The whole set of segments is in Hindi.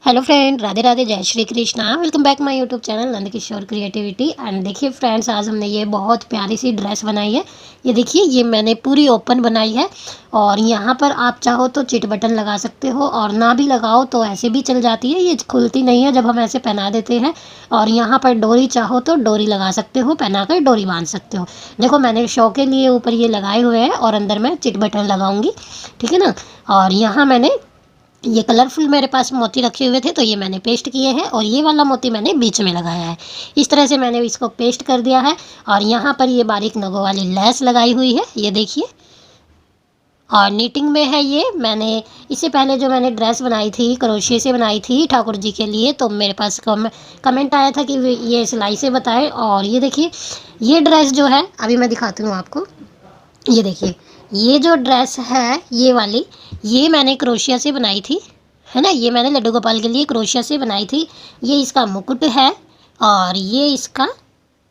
हेलो फ्रेंड, राधे राधे, जय Shri Krishna. Welcome back my YouTube channel Nandkishore creativity. And देखिए फ्रेंड्स, आज हमने ये बहुत प्यारी सी ड्रेस बनाई है। ये देखिए, ये मैंने पूरी ओपन बनाई है। और यहाँ पर आप चाहो तो चिट बटन लगा सकते हो, और ना भी लगाओ तो ऐसे भी चल जाती है। ये खुलती नहीं है जब हम ऐसे पहना देते हैं। और यहाँ पर डोरी चाहो तो डोरी लगा सकते हो, पहना कर डोरी बांध सकते हो। देखो, मैंने शो के लिए ऊपर ये लगाए हुए हैं और अंदर मैं चिट बटन लगाऊंगी, ठीक है ना। और यहाँ मैंने ये कलरफुल मेरे पास मोती रखे हुए थे, तो ये मैंने पेस्ट किए हैं, और ये वाला मोती मैंने बीच में लगाया है। इस तरह से मैंने इसको पेस्ट कर दिया है। और यहाँ पर ये बारीक नगों वाली लेस लगाई हुई है, ये देखिए। और नीटिंग में है ये। मैंने इससे पहले जो मैंने ड्रेस बनाई थी, क्रोशिया से बनाई थी ठाकुर जी के लिए, तो मेरे पास कमेंट आया था कि ये सिलाई से बताएं। और ये देखिए, ये ड्रेस जो है, अभी मैं दिखाती हूँ आपको। ये देखिए, ये जो ड्रेस है ये वाली, ये मैंने क्रोशिया से बनाई थी, है ना। ये मैंने लड्डू गोपाल के लिए क्रोशिया से बनाई थी। ये इसका मुकुट है और ये इसका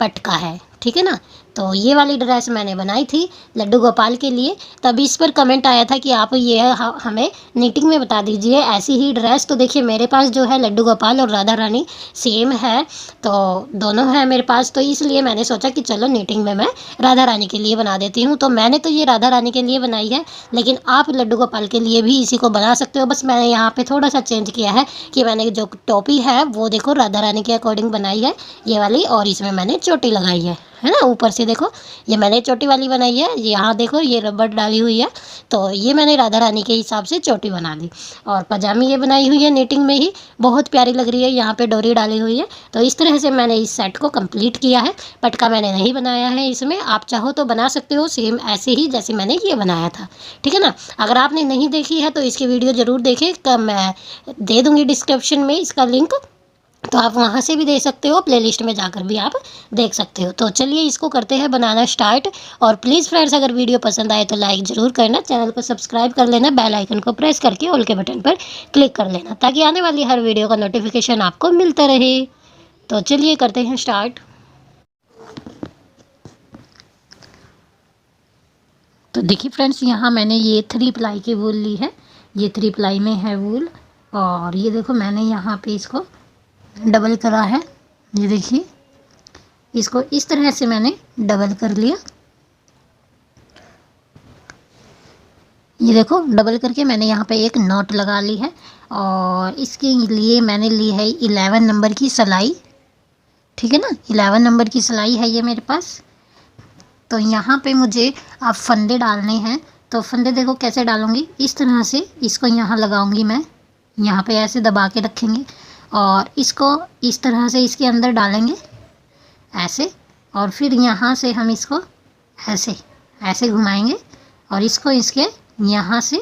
पटका है, ठीक है ना। तो ये वाली ड्रेस मैंने बनाई थी लड्डू गोपाल के लिए। तब इस पर कमेंट आया था कि आप ये हमें नीटिंग में बता दीजिए ऐसी ही ड्रेस। तो देखिए, मेरे पास जो है लड्डू गोपाल और राधा रानी सेम है, तो दोनों है मेरे पास। तो इसलिए मैंने सोचा कि चलो नीटिंग में मैं राधा रानी के लिए बना देती हूँ। तो मैंने तो ये राधा रानी के लिए बनाई है, लेकिन आप लड्डू गोपाल के लिए भी इसी को बना सकते हो। बस मैंने यहाँ पे थोड़ा सा चेंज किया है कि मैंने जो टोपी है वो देखो राधा रानी के अकॉर्डिंग बनाई है, ये वाली। और इसमें मैंने चोटी लगाई है ना। ऊपर से देखो, ये मैंने चोटी वाली बनाई है। यहाँ देखो, ये रबड़ डाली हुई है, तो ये मैंने राधा रानी के हिसाब से चोटी बना ली। और पजामी ये बनाई हुई है नीटिंग में ही, बहुत प्यारी लग रही है। यहाँ पे डोरी डाली हुई है। तो इस तरह से मैंने इस सेट को कंप्लीट किया है। पटका मैंने नहीं बनाया है इसमें, आप चाहो तो बना सकते हो सेम ऐसे ही जैसे मैंने ये बनाया था, ठीक है ना। अगर आपने नहीं देखी है तो इसकी वीडियो ज़रूर देखें, मैं दे दूँगी डिस्क्रिप्शन में इसका लिंक, तो आप वहाँ से भी दे सकते हो, प्लेलिस्ट में जाकर भी आप देख सकते हो। तो चलिए इसको करते हैं बनाना स्टार्ट। और प्लीज़ फ्रेंड्स, अगर वीडियो पसंद आए तो लाइक ज़रूर करना, चैनल को सब्सक्राइब कर लेना, बेल आइकन को प्रेस करके ऑल के बटन पर क्लिक कर लेना, ताकि आने वाली हर वीडियो का नोटिफिकेशन आपको मिलता रहे। तो चलिए करते हैं स्टार्ट। तो देखिए फ्रेंड्स, यहाँ मैंने ये 3 प्लाई की वूल ली है। ये 3 प्लाई में है वूल। और ये देखो, मैंने यहाँ पे इसको डबल करा है। ये देखिए, इसको इस तरह से मैंने डबल कर लिया। ये देखो, डबल करके मैंने यहाँ पे एक नॉट लगा ली है। और इसके लिए मैंने ली है 11 नंबर की सिलाई, ठीक है ना। 11 नंबर की सिलाई है ये मेरे पास। तो यहाँ पे मुझे अब फंदे डालने हैं। तो फंदे देखो कैसे डालूँगी, इस तरह से इसको यहाँ लगाऊँगी मैं। यहाँ पे ऐसे दबा के रखेंगे और इसको इस तरह से इसके अंदर डालेंगे ऐसे। और फिर यहाँ से हम इसको ऐसे ऐसे घुमाएंगे और इसको इसके यहाँ से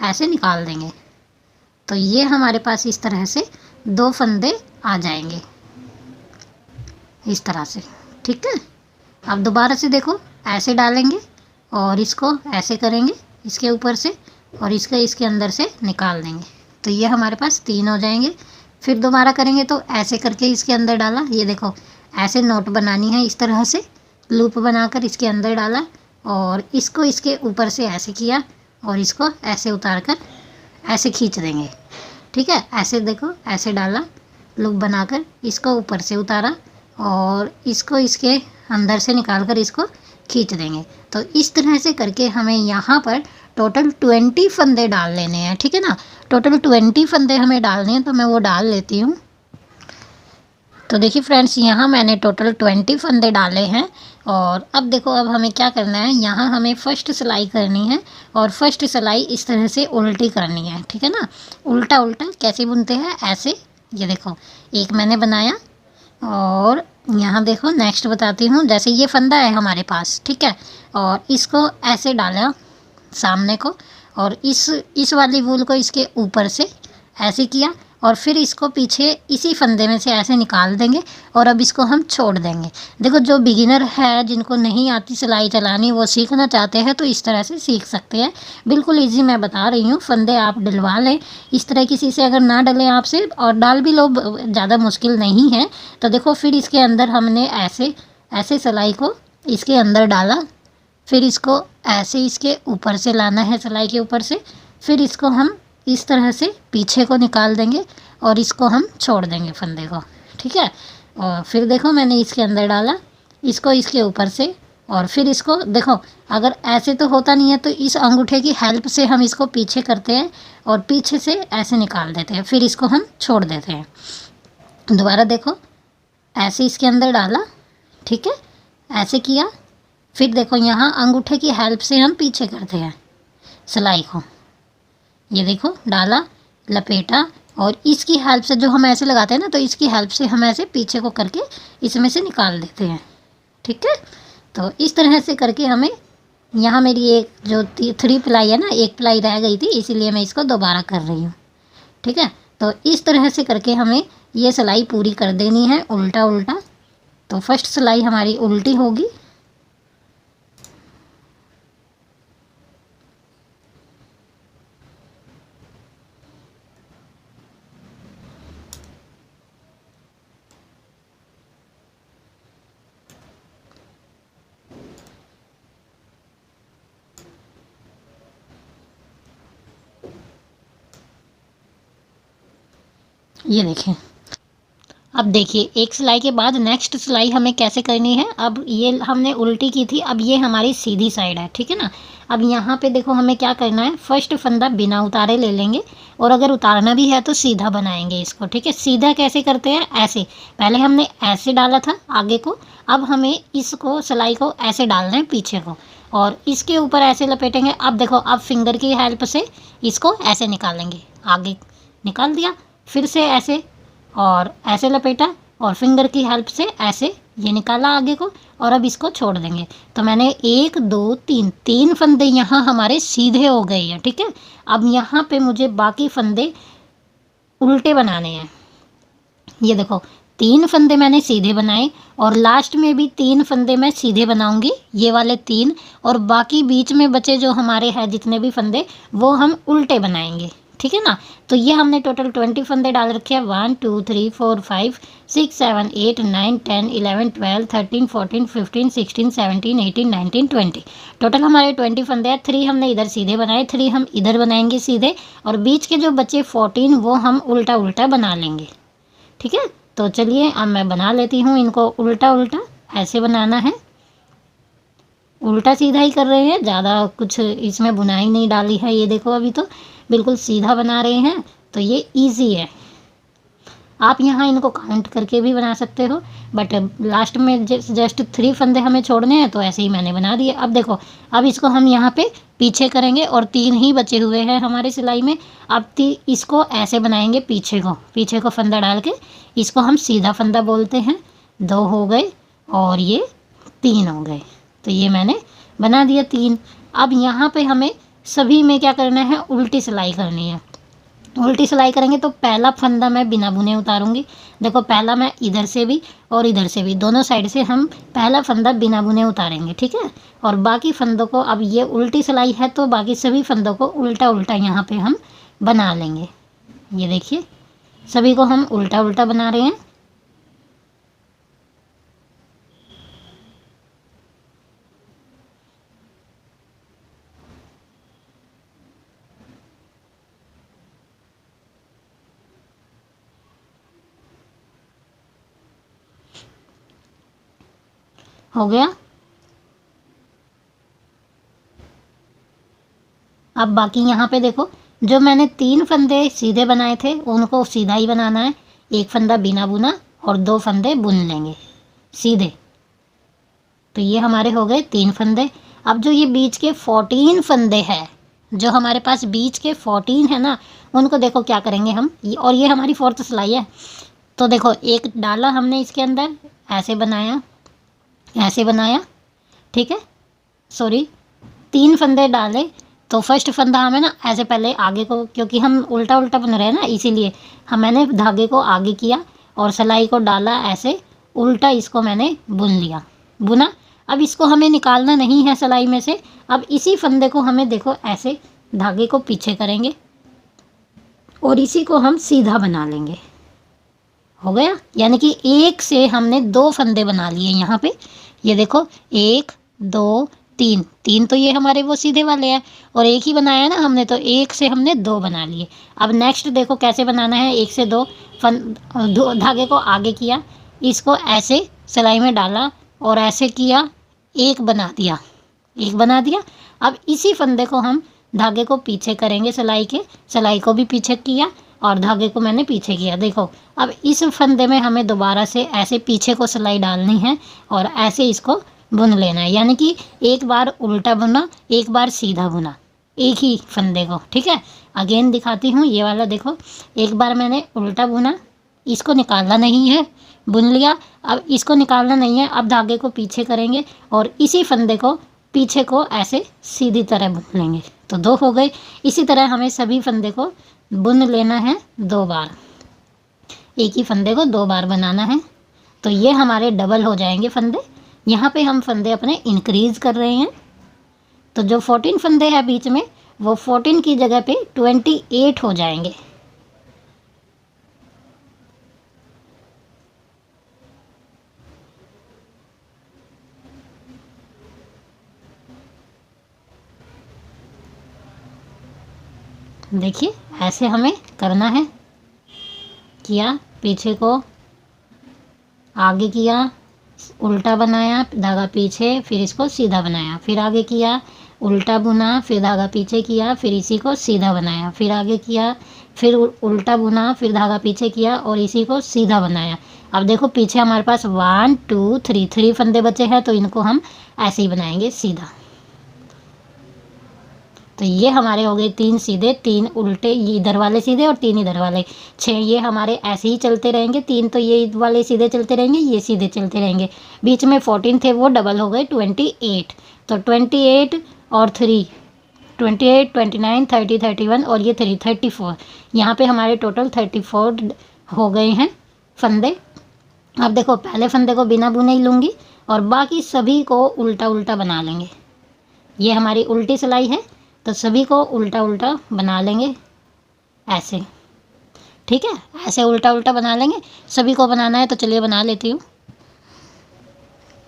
ऐसे निकाल देंगे। तो ये हमारे पास इस तरह से 2 फंदे आ जाएंगे, इस तरह से, ठीक है। अब दोबारा से देखो, ऐसे डालेंगे और इसको ऐसे करेंगे इसके ऊपर से, और इसके इसके अंदर से निकाल देंगे। तो ये हमारे पास 3 हो जाएंगे। फिर दोबारा करेंगे तो ऐसे करके इसके अंदर डाला। ये देखो, ऐसे नोट बनानी है, इस तरह से लूप बनाकर इसके अंदर डाला, और इसको इसके ऊपर से ऐसे किया, और इसको ऐसे उतार कर ऐसे खींच देंगे, ठीक है। ऐसे देखो, ऐसे डाला लूप बनाकर, इसको ऊपर से उतारा और इसको इसके अंदर से निकाल कर इसको खींच देंगे। तो इस तरह से करके हमें यहाँ पर टोटल 20 फंदे डाल लेने हैं, ठीक है ना। टोटल 20 फंदे हमें डालने हैं, तो मैं वो डाल लेती हूँ। तो देखिए फ्रेंड्स, यहाँ मैंने टोटल 20 फंदे डाले हैं। और अब देखो, अब हमें क्या करना है, यहाँ हमें फर्स्ट सिलाई करनी है। और फर्स्ट सिलाई इस तरह से उल्टी करनी है, ठीक है ना। उल्टा उल्टा कैसे बुनते हैं, ऐसे। ये देखो, एक मैंने बनाया, और यहाँ देखो नेक्स्ट बताती हूँ। जैसे ये फंदा है हमारे पास, ठीक है, और इसको ऐसे डाला सामने को, और इस वाली वूल को इसके ऊपर से ऐसे किया, और फिर इसको पीछे इसी फंदे में से ऐसे निकाल देंगे, और अब इसको हम छोड़ देंगे। देखो, जो बिगिनर है, जिनको नहीं आती सिलाई चलानी, वो सीखना चाहते हैं तो इस तरह से सीख सकते हैं। बिल्कुल ईजी मैं बता रही हूँ। फंदे आप डलवा लें इस तरह, किसी से अगर ना डलें आपसे, और डाल भी लो, ज़्यादा मुश्किल नहीं है। तो देखो, फिर इसके अंदर हमने ऐसे ऐसे सिलाई को इसके अंदर डाला, फिर इसको ऐसे इसके ऊपर से लाना है, सिलाई के ऊपर से। फिर इसको हम इस तरह से पीछे को निकाल देंगे, और इसको हम छोड़ देंगे फंदे को, ठीक है। और फिर देखो मैंने इसके अंदर डाला, इसको इसके ऊपर से, और फिर इसको देखो, अगर ऐसे तो होता नहीं है तो इस अंगूठे की हेल्प से हम इसको पीछे करते हैं और पीछे से ऐसे निकाल देते हैं, फिर इसको हम छोड़ देते हैं। दोबारा देखो, ऐसे इसके अंदर डाला, ठीक है, ऐसे किया, फिर देखो यहाँ अंगूठे की हेल्प से हम पीछे करते हैं सिलाई को। ये देखो डाला, लपेटा, और इसकी हेल्प से जो हम ऐसे लगाते हैं ना, तो इसकी हेल्प से हम ऐसे पीछे को करके इसमें से निकाल देते हैं, ठीक है। तो इस तरह से करके हमें, यहाँ मेरी एक जो 3 प्लाई है ना, एक प्लाई रह गई थी, इसीलिए मैं इसको दोबारा कर रही हूँ, ठीक है। तो इस तरह से करके हमें ये सिलाई पूरी कर देनी है उल्टा उल्टा। तो फर्स्ट सिलाई हमारी उल्टी होगी, ये देखें। अब देखिए एक सिलाई के बाद नेक्स्ट सिलाई हमें कैसे करनी है। अब ये हमने उल्टी की थी, अब ये हमारी सीधी साइड है, ठीक है ना। अब यहाँ पे देखो हमें क्या करना है, फर्स्ट फंदा बिना उतारे ले लेंगे, और अगर उतारना भी है तो सीधा बनाएंगे इसको, ठीक है। सीधा कैसे करते हैं, ऐसे, पहले हमने ऐसे डाला था आगे को, अब हमें इसको सिलाई को ऐसे डालना है पीछे को, और इसके ऊपर ऐसे लपेटेंगे। अब देखो, अब फिंगर की हेल्प से इसको ऐसे निकालेंगे, आगे निकाल दिया, फिर से ऐसे और ऐसे लपेटा, और फिंगर की हेल्प से ऐसे ये निकाला आगे को, और अब इसको छोड़ देंगे। तो मैंने 1 2 3 फंदे यहाँ हमारे सीधे हो गए हैं, ठीक है। अब यहाँ पे मुझे बाकी फंदे उल्टे बनाने हैं। ये देखो 3 फंदे मैंने सीधे बनाए, और लास्ट में भी 3 फंदे मैं सीधे बनाऊंगी, ये वाले 3, और बाकी बीच में बचे जो हमारे हैं जितने भी फंदे, वो हम उल्टे बनाएंगे, ठीक है ना। तो ये हमने टोटल 20 फंदे डाल रखे हैं, 1 2 3 4 5 6 7 8 9 10 11 12 13 14 15 16 17 18 19 20, टोटल हमारे 20 फंदे हैं। 3 हमने इधर सीधे बनाए, 3 हम इधर बनाएंगे सीधे, और बीच के जो बचे 14 वो हम उल्टा उल्टा बना लेंगे, ठीक है। तो चलिए अब मैं बना लेती हूँ इनको उल्टा उल्टा। ऐसे बनाना है, उल्टा सीधा ही कर रहे हैं, ज़्यादा कुछ इसमें बुनाई नहीं डाली है। ये देखो अभी तो बिल्कुल सीधा बना रहे हैं, तो ये इजी है। आप यहाँ इनको काउंट करके भी बना सकते हो, बट लास्ट में जस्ट 3 फंदे हमें छोड़ने हैं, तो ऐसे ही मैंने बना दिए। अब देखो, अब इसको हम यहाँ पे पीछे करेंगे, और 3 ही बचे हुए हैं हमारी सिलाई में। अब इसको ऐसे बनाएंगे, पीछे को फंदा डाल के, इसको हम सीधा फंदा बोलते हैं। 2 हो गए और ये 3 हो गए, तो ये मैंने बना दिया 3। अब यहाँ पे हमें सभी में क्या करना है, उल्टी सिलाई करनी है। उल्टी सिलाई करेंगे तो पहला फंदा मैं बिना बुने उतारूंगी। देखो पहला मैं इधर से भी और इधर से भी, दोनों साइड से हम पहला फंदा बिना बुने उतारेंगे, ठीक है। और बाकी फंदों को, अब ये उल्टी सिलाई है तो बाकी सभी फंदों को उल्टा उल्टा यहाँ पे हम बना लेंगे। ये देखिए सभी को हम उल्टा उल्टा बना रहे हैं। हो गया। अब बाकी यहाँ पे देखो, जो मैंने 3 फंदे सीधे बनाए थे उनको सीधा ही बनाना है। एक फंदा बिना बुना और 2 फंदे बुन लेंगे सीधे। तो ये हमारे हो गए 3 फंदे। अब जो ये बीच के 14 फंदे हैं, जो हमारे पास बीच के 14 है ना, उनको देखो क्या करेंगे हम, और ये हमारी 4th सिलाई है। तो देखो एक डाला हमने इसके अंदर, ऐसे बनाया, ऐसे बनाया, ठीक है। सॉरी, 3 फंदे डाले, तो फर्स्ट फंदा हमें ना ऐसे पहले आगे को, क्योंकि हम उल्टा उल्टा बन रहे हैं ना, इसीलिए मैंने धागे को आगे किया और सिलाई को डाला ऐसे उल्टा, इसको मैंने बुन लिया, बुना। अब इसको हमें निकालना नहीं है सिलाई में से। अब इसी फंदे को हमें देखो ऐसे धागे को पीछे करेंगे और इसी को हम सीधा बना लेंगे। हो गया, यानी कि एक से हमने 2 फंदे बना लिए यहाँ पे। ये देखो 1 2 तीन तीन तो ये हमारे वो सीधे वाले हैं, और एक ही बनाया ना हमने, तो एक से हमने दो बना लिए। अब नेक्स्ट देखो कैसे बनाना है। एक से दो धागे को आगे किया, इसको ऐसे सिलाई में डाला और ऐसे किया, एक बना दिया, एक बना दिया। अब इसी फंदे को हम धागे को पीछे करेंगे, सिलाई के, सिलाई को भी पीछे किया और धागे को मैंने पीछे किया। देखो अब इस फंदे में हमें दोबारा से ऐसे पीछे को सिलाई डालनी है और ऐसे इसको बुन लेना है, यानी कि एक बार उल्टा बुना, एक बार सीधा बुना, एक ही फंदे को। ठीक है, अगेन दिखाती हूँ। ये वाला देखो, एक बार मैंने उल्टा बुना, इसको निकालना नहीं है, बुन लिया। अब इसको निकालना नहीं है, अब धागे को पीछे करेंगे और इसी फंदे को पीछे को ऐसे सीधी तरह बुन लेंगे, तो दो हो गए। इसी तरह हमें सभी फंदे को बुन लेना है दो बार, एक ही फंदे को दो बार बनाना है, तो ये हमारे डबल हो जाएंगे फंदे। यहाँ पे हम फंदे अपने इंक्रीज कर रहे हैं, तो जो 14 फंदे हैं बीच में, वो 14 की जगह पे 28 हो जाएंगे। देखिए ऐसे हमें करना है। किया, पीछे को आगे किया, उल्टा बनाया, धागा पीछे, फिर इसको सीधा बनाया, फिर आगे किया, उल्टा बुना, फिर धागा पीछे किया, फिर इसी को सीधा बनाया, फिर आगे किया, फिर उल्टा बुना, फिर धागा पीछे किया और इसी को सीधा बनाया। अब देखो पीछे हमारे पास 1 2 3 3 फंदे बचे हैं, तो इनको हम ऐसे ही बनाएंगे सीधा। तो ये हमारे हो गए 3 सीधे, 3 उल्टे, ये इधर वाले सीधे और 3 इधर वाले, 6 ये हमारे ऐसे ही चलते रहेंगे। 3 तो ये वाले सीधे चलते रहेंगे, ये सीधे चलते रहेंगे। बीच में 14 थे, वो डबल हो गए 28। तो 28 और 3 28 29 30 31 और ये 3 34। यहाँ पे हमारे टोटल 34 हो गए हैं फंदे। अब देखो पहले फंदे को बिना बुने ही लूँगी और बाकी सभी को उल्टा उल्टा बना लेंगे। ये हमारी उल्टी सिलाई है, तो सभी को उल्टा उल्टा बना लेंगे ऐसे। ठीक है, ऐसे उल्टा उल्टा बना लेंगे, सभी को बनाना है। तो चलिए बना लेती हूँ।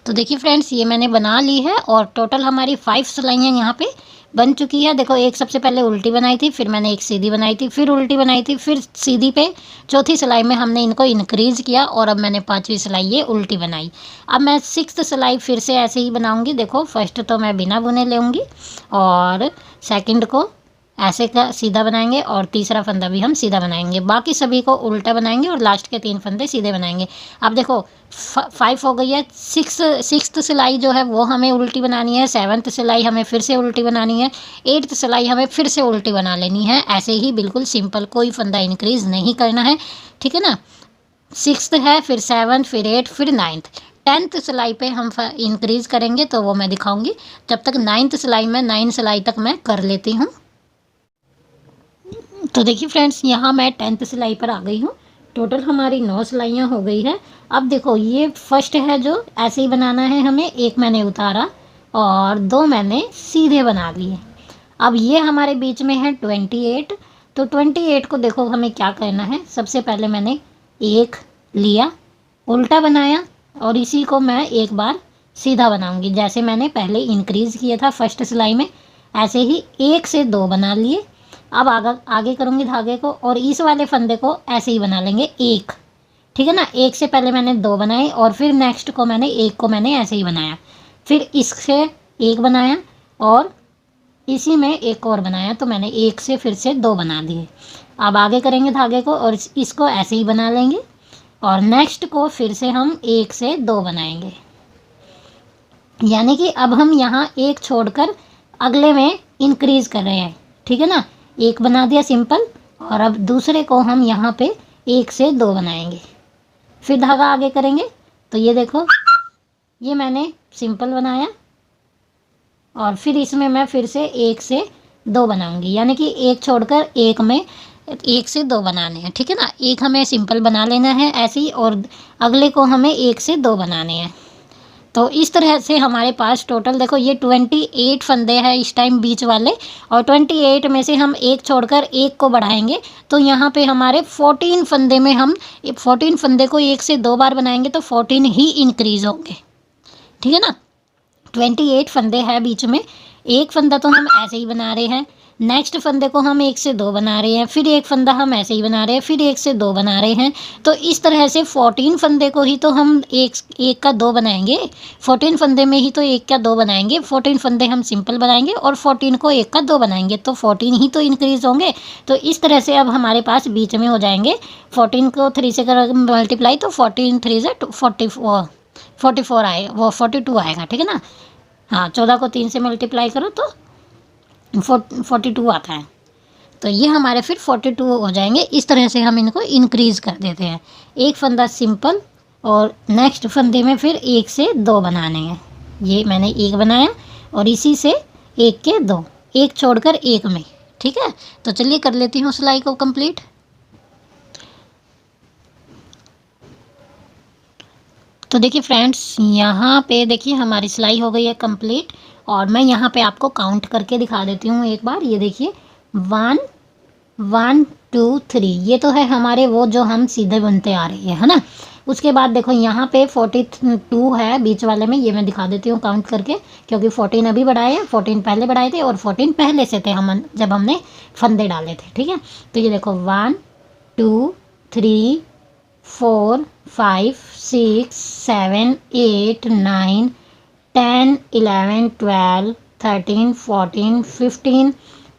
तो देखिए फ्रेंड्स, ये मैंने बना ली है और टोटल हमारी 5 सिलाइयाँ यहाँ पे बन चुकी है। देखो एक सबसे पहले उल्टी बनाई थी, फिर मैंने एक सीधी बनाई थी, फिर उल्टी बनाई थी, फिर सीधी पे चौथी सिलाई में हमने इनको इंक्रीज़ किया और अब मैंने 5वीं सिलाई ये उल्टी बनाई। अब मैं 6th सिलाई फिर से ऐसे ही बनाऊंगी। देखो फर्स्ट तो मैं बिना बुने लेंगी और सेकंड को ऐसे का सीधा बनाएंगे और तीसरा फंदा भी हम सीधा बनाएंगे, बाकी सभी को उल्टा बनाएंगे और लास्ट के 3 फंदे सीधे बनाएंगे। अब देखो 5 हो गई है। 6th सिलाई जो है वो हमें उल्टी बनानी है, 7th सिलाई हमें फिर से उल्टी बनानी है, 8th सिलाई हमें फिर से उल्टी बना लेनी है। ऐसे ही बिल्कुल सिंपल, कोई फंदा इंक्रीज़ नहीं करना है। ठीक है ना, 6th है, फिर 7th, फिर 8th, फिर 9th। 10th सिलाई पे हम इंक्रीज़ करेंगे, तो वो मैं दिखाऊंगी। जब तक 9th सिलाई में 9 सिलाई तक मैं कर लेती हूँ। तो देखिए फ्रेंड्स, यहाँ मैं 10th सिलाई पर आ गई हूँ। टोटल हमारी 9 सिलाइयाँ हो गई है। अब देखो ये फर्स्ट है जो ऐसे ही बनाना है हमें, एक मैंने उतारा और 2 मैंने सीधे बना लिए। अब ये हमारे बीच में है 28। तो 28 को देखो हमें क्या करना है। सबसे पहले मैंने एक लिया, उल्टा बनाया और इसी को मैं एक बार सीधा बनाऊंगी, जैसे मैंने पहले इंक्रीज़ किया था फर्स्ट सिलाई में, ऐसे ही 1 से 2 बना लिए। अब आगे करूँगी धागे को और इस वाले फंदे को ऐसे ही बना लेंगे 1। ठीक है ना, 1 से पहले मैंने 2 बनाए और फिर नेक्स्ट को मैंने 1 को मैंने ऐसे ही बनाया, फिर इससे 1 बनाया और इसी में एक और बनाया, तो मैंने 1 से फिर से 2 बना दिए। अब आगे करेंगे धागे को और इसको ऐसे ही बना लेंगे और नेक्स्ट को फिर से हम 1 से 2 बनाएंगे, यानी कि अब हम यहाँ 1 छोड़कर अगले में इंक्रीज़ कर रहे हैं। ठीक है ना, 1 बना दिया सिंपल और अब दूसरे को हम यहाँ पे 1 से 2 बनाएंगे, फिर धागा आगे करेंगे। तो ये देखो, ये मैंने सिंपल बनाया और फिर इसमें मैं फिर से 1 से 2 बनाऊंगी, यानी कि 1 छोड़कर 1 में 1 से 2 बनाने हैं। ठीक है ना, 1 हमें सिंपल बना लेना है ऐसे ही और अगले को हमें 1 से 2 बनाने हैं। तो इस तरह से हमारे पास टोटल देखो ये 28 फंदे हैं इस टाइम बीच वाले, और 28 में से हम 1 छोड़कर 1 को बढ़ाएंगे, तो यहाँ पे हमारे 14 फंदे में हम 14 फंदे को 1 से 2 बार बनाएंगे तो 14 ही इंक्रीज़ होंगे। ठीक है ना, 28 फंदे हैं बीच में। एक फंदा तो हम ऐसे ही बना रहे हैं, नेक्स्ट फंदे को हम 1 से 2 बना रहे हैं, फिर एक फंदा हम ऐसे ही बना रहे हैं, फिर 1 से 2 बना रहे हैं। तो इस तरह से 14 फंदे को ही तो हम एक का 2 बनाएंगे। 14 फंदे में ही तो 1 का 2 बनाएंगे। 14 फंदे हम सिंपल बनाएंगे और 14 को 1 का 2 बनाएंगे, तो 14 ही तो इंक्रीज़ होंगे। तो इस तरह से अब हमारे पास बीच में हो जाएंगे। 14 को 3 से कर मल्टीप्लाई तो 14 3 से 44 आए, वो 42 आएगा, ठीक है ना। हाँ, 14 को 3 से मल्टीप्लाई करो तो 42 आता है। तो ये हमारे फिर 42 हो जाएंगे। इस तरह से हम इनको इंक्रीज़ कर देते हैं। एक फंदा सिंपल और नेक्स्ट फंदे में फिर 1 से 2 बनाने हैं। ये मैंने 1 बनाया और इसी से 1 के 2, 1 छोड़कर 1 में, ठीक है। तो चलिए कर लेती हूँ सिलाई को कंप्लीट। तो देखिए फ्रेंड्स, यहाँ पे देखिए हमारी सिलाई हो गई है कंप्लीट। और मैं यहाँ पे आपको काउंट करके दिखा देती हूँ एक बार। ये देखिए 1 1 2 3, ये तो है हमारे वो जो हम सीधे बनते आ रहे हैं, है ना। उसके बाद देखो यहाँ पे 42 है बीच वाले में, ये मैं दिखा देती हूँ काउंट करके, क्योंकि 14 अभी बढ़ाए हैं, 14 पहले बढ़ाए थे और 14 पहले से थे हम जब हमने फंदे डाले थे, ठीक है। तो ये देखो 1 2 3 4 5 6 7 8 9 10 11 12 13 14 15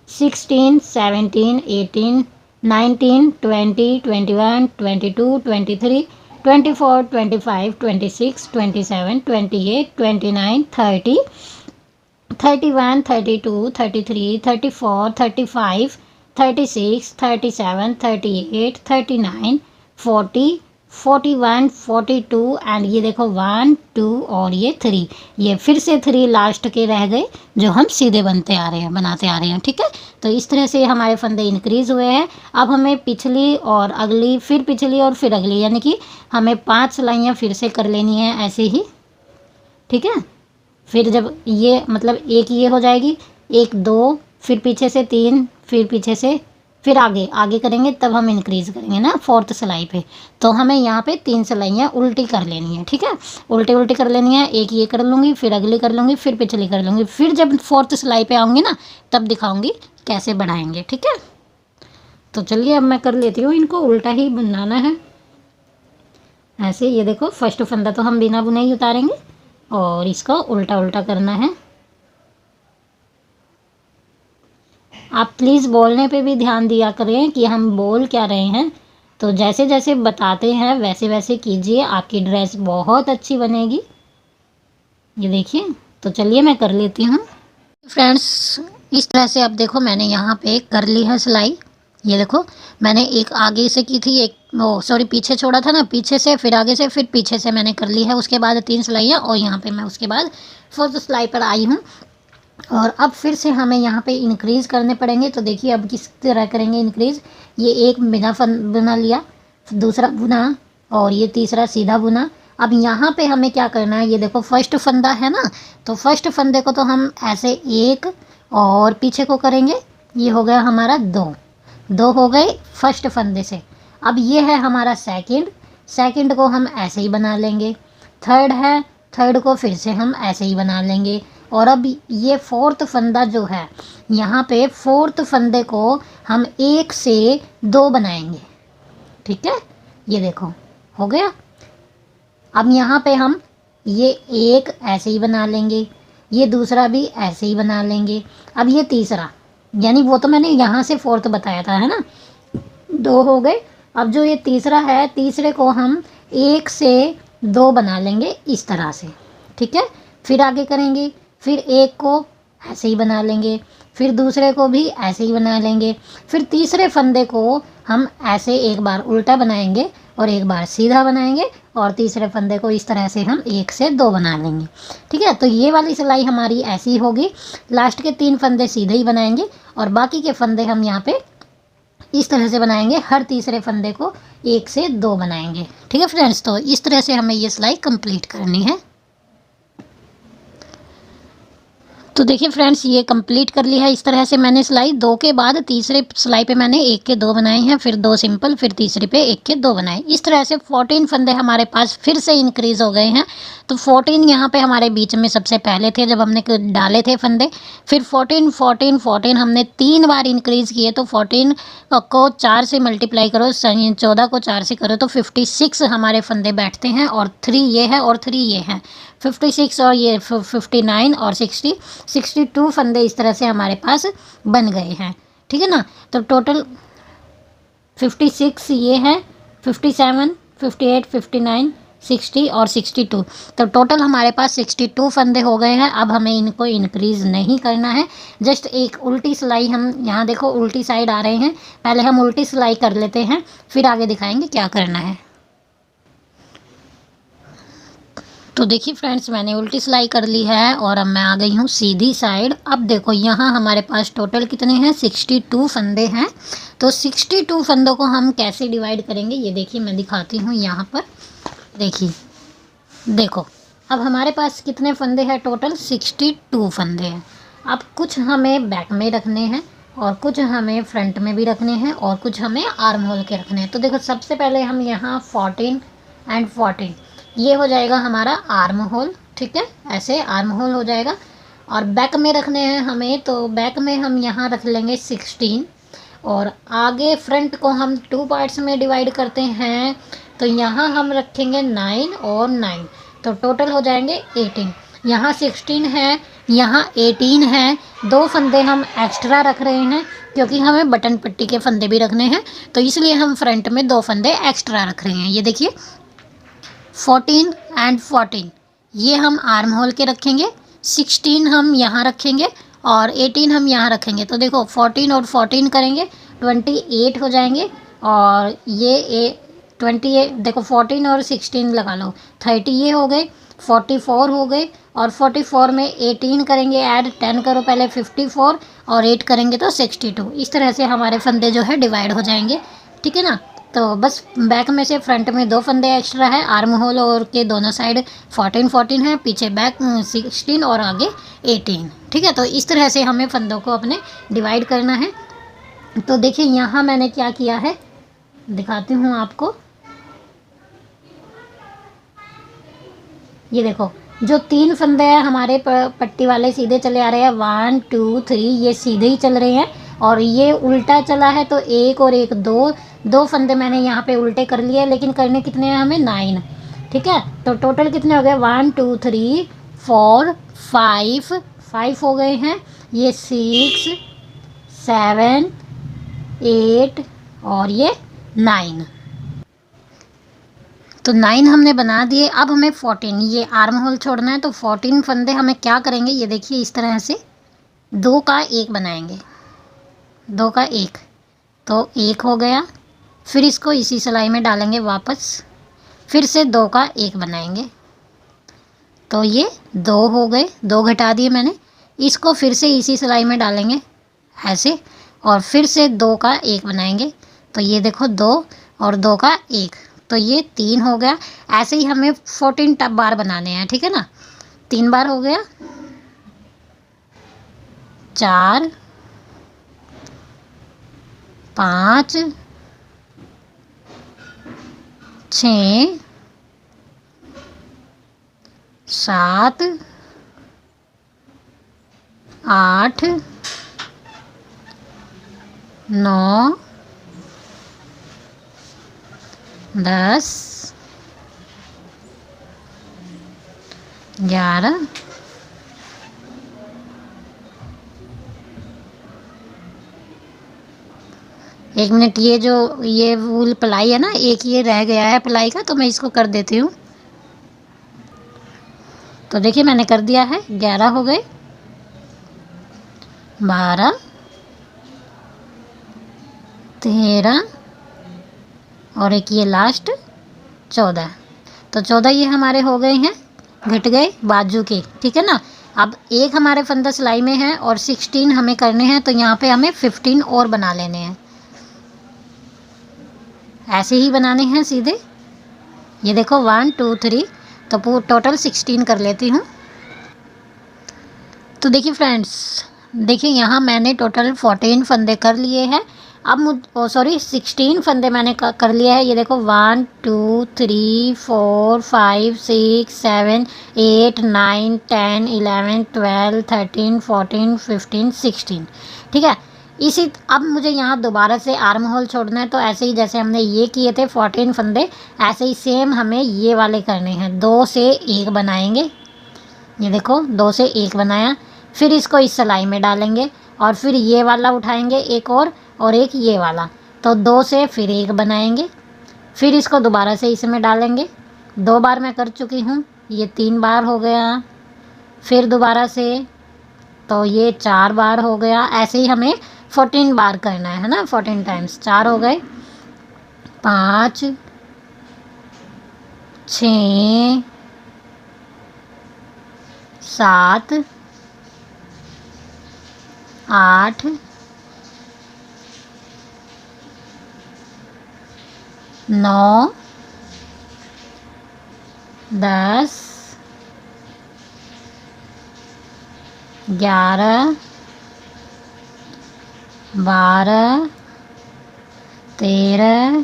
16 17 18 19 20 21 22 23 24 25 26 27 28 29 30 31 32 33 34 35 36 37 38 39 40 41 42 एंड ये देखो 1 2 और ये 3, ये फिर से 3 लास्ट के रह गए जो हम सीधे बनते आ रहे हैं, बनाते आ रहे हैं, ठीक है। तो इस तरह से हमारे फंदे इंक्रीज़ हुए हैं। अब हमें पिछली और अगली, फिर पिछली और फिर अगली, यानी कि हमें 5 सिलाइयाँ फिर से कर लेनी है ऐसे ही, ठीक है। फिर जब ये मतलब एक ये हो जाएगी, 1 2, फिर पीछे से 3, फिर पीछे से, फिर आगे करेंगे, तब हम इंक्रीज़ करेंगे ना 4th सिलाई पे। तो हमें यहाँ पे 3 सिलाइयाँ उल्टी कर लेनी है, ठीक है। उल्टी कर लेनी है, एक ये कर लूँगी, फिर अगली कर लूँगी, फिर पिछली कर लूँगी, फिर जब 4th सिलाई पे आऊँगी ना तब दिखाऊँगी कैसे बढ़ाएंगे, ठीक है। तो चलिए अब मैं कर लेती हूँ, इनको उल्टा ही बनाना है ऐसे। ये देखो फर्स्ट फंदा तो हम बिना बुनाई उतारेंगे और इसको उल्टा उल्टा करना है। आप प्लीज़ बोलने पे भी ध्यान दिया करें कि हम बोल क्या रहे हैं। तो जैसे जैसे बताते हैं वैसे वैसे कीजिए, आपकी ड्रेस बहुत अच्छी बनेगी। ये देखिए, तो चलिए मैं कर लेती हूँ। फ्रेंड्स, इस तरह से अब देखो मैंने यहाँ पे कर ली है सिलाई। ये देखो मैंने एक आगे से की थी, एक पीछे छोड़ा था ना, पीछे से फिर आगे से फिर पीछे से मैंने कर ली है। उसके बाद 3 सिलाइयाँ और यहाँ पे मैं उसके बाद 4th सिलाई पर आई हूँ। और अब फिर से हमें यहाँ पे इंक्रीज़ करने पड़ेंगे। तो देखिए अब किस तरह करेंगे इंक्रीज़। ये एक बिना बुना लिया, दूसरा बुना और ये तीसरा सीधा बुना। अब यहाँ पे हमें क्या करना है, ये देखो फर्स्ट फंदा है ना, तो फर्स्ट फंदे को तो हम ऐसे 1 और पीछे को करेंगे। ये हो गया हमारा 2 हो गए फर्स्ट फंदे से। अब ये है हमारा सेकंड को हम ऐसे ही बना लेंगे। थर्ड है, थर्ड को फिर से हम ऐसे ही बना लेंगे। और अब ये 4th फंदा जो है, यहाँ पे 4th फंदे को हम 1 से 2 बनाएंगे, ठीक है। ये देखो हो गया। अब यहाँ पे हम ये एक ऐसे ही बना लेंगे, ये दूसरा भी ऐसे ही बना लेंगे। अब ये तीसरा, यानी वो तो मैंने यहाँ से 4th बताया था, है ना, 2 हो गए। अब जो ये तीसरा है, तीसरे को हम 1 से 2 बना लेंगे इस तरह से, ठीक है। फिर आगे करेंगे, फिर एक को ऐसे ही बना लेंगे, फिर दूसरे को भी ऐसे ही बना लेंगे, फिर तीसरे फंदे को हम ऐसे एक बार उल्टा बनाएंगे और एक बार सीधा बनाएंगे और तीसरे फंदे को इस तरह से हम 1 से 2 बना लेंगे, ठीक है। तो ये वाली सिलाई हमारी ऐसी होगी। लास्ट के 3 फंदे सीधे ही बनाएंगे और बाकी के फंदे हम यहाँ पे इस तरह से बनाएंगे। हर तीसरे फंदे को 1 से 2 बनाएंगे, ठीक है फ्रेंड्स। तो इस तरह से हमें ये सिलाई कंप्लीट करनी है। तो देखिए फ्रेंड्स, ये कंप्लीट कर लिया है। इस तरह से मैंने सिलाई 2 के बाद तीसरे सिलाई पे मैंने 1 के 2 बनाए हैं, फिर 2 सिंपल, फिर तीसरे पे 1 के 2 बनाए। इस तरह से 14 फंदे हमारे पास फिर से इंक्रीज़ हो गए हैं। तो 14 यहाँ पे हमारे बीच में सबसे पहले थे जब हमने डाले थे फंदे, फिर 14 14 14 हमने 3 बार इंक्रीज़ किए। तो 14 को 4 से मल्टीप्लाई करो, 14 को 4 से करो तो 56 हमारे फंदे बैठते हैं, और 3 ये है और 3 ये है, 56 और ये 59 और 62 फंदे इस तरह से हमारे पास बन गए हैं। ठीक है ना। तो टोटल 56 ये है, 57, 58, 59, 60 और 62। तो टोटल हमारे पास 62 फंदे हो गए हैं। अब हमें इनको इंक्रीज़ नहीं करना है, जस्ट एक उल्टी सिलाई, हम यहाँ देखो उल्टी साइड आ रहे हैं, पहले हम उल्टी सिलाई कर लेते हैं, फिर आगे दिखाएंगे क्या करना है। तो देखिए फ्रेंड्स, मैंने उल्टी सिलाई कर ली है और अब मैं आ गई हूँ सीधी साइड। अब देखो यहाँ हमारे पास टोटल कितने हैं, 62 फंदे हैं। तो 62 फंदों को हम कैसे डिवाइड करेंगे ये देखिए मैं दिखाती हूँ यहाँ पर। देखिए, देखो अब हमारे पास कितने फंदे हैं, टोटल 62 फंदे हैं। अब कुछ हमें बैक में रखने हैं और कुछ हमें फ्रंट में भी रखने हैं और कुछ हमें आर्म होल के रखने हैं। तो देखो सबसे पहले हम यहाँ 14 एंड 14, ये हो जाएगा हमारा आर्म होल। ठीक है, ऐसे आर्म होल हो जाएगा। और बैक में रखने हैं हमें, तो बैक में हम यहाँ रख लेंगे 16, और आगे फ्रंट को हम 2 पार्ट्स में डिवाइड करते हैं, तो यहाँ हम रखेंगे 9 और 9, तो टोटल हो जाएंगे 18। यहाँ 16 है, यहाँ 18 है। 2 फंदे हम एक्स्ट्रा रख रहे हैं क्योंकि हमें बटन पट्टी के फंदे भी रखने हैं, तो इसलिए हम फ्रंट में 2 फंदे एक्स्ट्रा रख रहे हैं। ये देखिए 14 एंड 14 ये हम आर्म होल के रखेंगे, 16 हम यहाँ रखेंगे और 18 हम यहाँ रखेंगे। तो देखो 14 और 14 करेंगे 28 हो जाएंगे, और ये 28, देखो 14 और 16 लगा लो 30 ये हो गए, 44 हो गए, और 44 में 18 करेंगे ऐड, 10 करो पहले 54, और 8 करेंगे तो 62। इस तरह से हमारे फंदे जो है डिवाइड हो जाएंगे। ठीक है ना। तो बस बैक में से फ्रंट में 2 फंदे एक्स्ट्रा है, आर्म होल और के दोनों साइड 14 14 है, पीछे बैक 16 और आगे 18। ठीक है, तो इस तरह से हमें फंदों को अपने डिवाइड करना है। तो देखिए यहाँ मैंने क्या किया है, दिखाती हूँ आपको। ये देखो जो 3 फंदे हैं हमारे पट्टी वाले सीधे चले आ रहे हैं, 1 2 3 ये सीधे ही चल रहे हैं, और ये उल्टा चला है तो 1 और 1 2 फंदे मैंने यहाँ पे उल्टे कर लिए, लेकिन करने कितने हैं हमें, 9। ठीक है, तो टोटल कितने हो गए, 1 2 3 4 5 हो गए हैं। ये 6 7 8 और ये 9, तो 9 हमने बना दिए। अब हमें 14 ये आर्म होल छोड़ना है, तो 14 फंदे हमें क्या करेंगे, ये देखिए इस तरह से 2 का 1 बनाएंगे, 2 का 1, तो 1 हो गया। फिर इसको इसी सिलाई में डालेंगे वापस, फिर से 2 का 1 बनाएंगे, तो ये 2 हो गए, 2 घटा दिए मैंने। इसको फिर से इसी सिलाई में डालेंगे ऐसे, और फिर से 2 का 1 बनाएंगे, तो ये देखो 2 और 2 का 1, तो ये 3 हो गया। ऐसे ही हमें 14 बार बनाने हैं। ठीक है ना, 3 बार हो गया, 4 5 6 7 8 9 10 11 1 मिनट, ये वूल प्लाई है ना, एक ये रह गया है प्लाई का, तो मैं इसको कर देती हूँ। तो देखिए मैंने कर दिया है, 11 हो गए, 12 13 और एक ये लास्ट 14। तो 14 ये हमारे हो गए हैं, घट गए बाजू के। ठीक है ना। अब एक हमारे फंदा सिलाई में है और 16 हमें करने हैं, तो यहाँ पे हमें 15 और बना लेने हैं, ऐसे ही बनाने हैं सीधे। ये देखो 1 2 3, तो टोटल 16 कर लेती हूँ। तो देखिए फ्रेंड्स, देखिए यहाँ मैंने टोटल 14 फंदे कर लिए हैं। अब 16 फंदे मैंने कर लिए हैं। ये देखो 1 2 3 4 5 6 7 8 9 10 11 12 13 14 15 16। ठीक है, इसी अब मुझे यहाँ दोबारा से आर्म होल छोड़ना है। तो ऐसे ही जैसे हमने ये किए थे 14 फंदे, ऐसे ही सेम हमें ये वाले करने हैं। 2 से 1 बनाएंगे। ये देखो 2 से 1 बनाया, फिर इसको इस सिलाई में डालेंगे और फिर ये वाला उठाएंगे एक और एक ये वाला। तो 2 से फिर 1 बनाएंगे, फिर इसको दोबारा से इसमें डालेंगे। 2 बार मैं कर चुकी हूँ, ये 3 बार हो गया। फिर दोबारा से तो ये 4 बार हो गया। ऐसे ही हमें 14 बार करना है ना, 14 टाइम्स। 4 हो गए, 5 6 7 8 9 10 11 12 13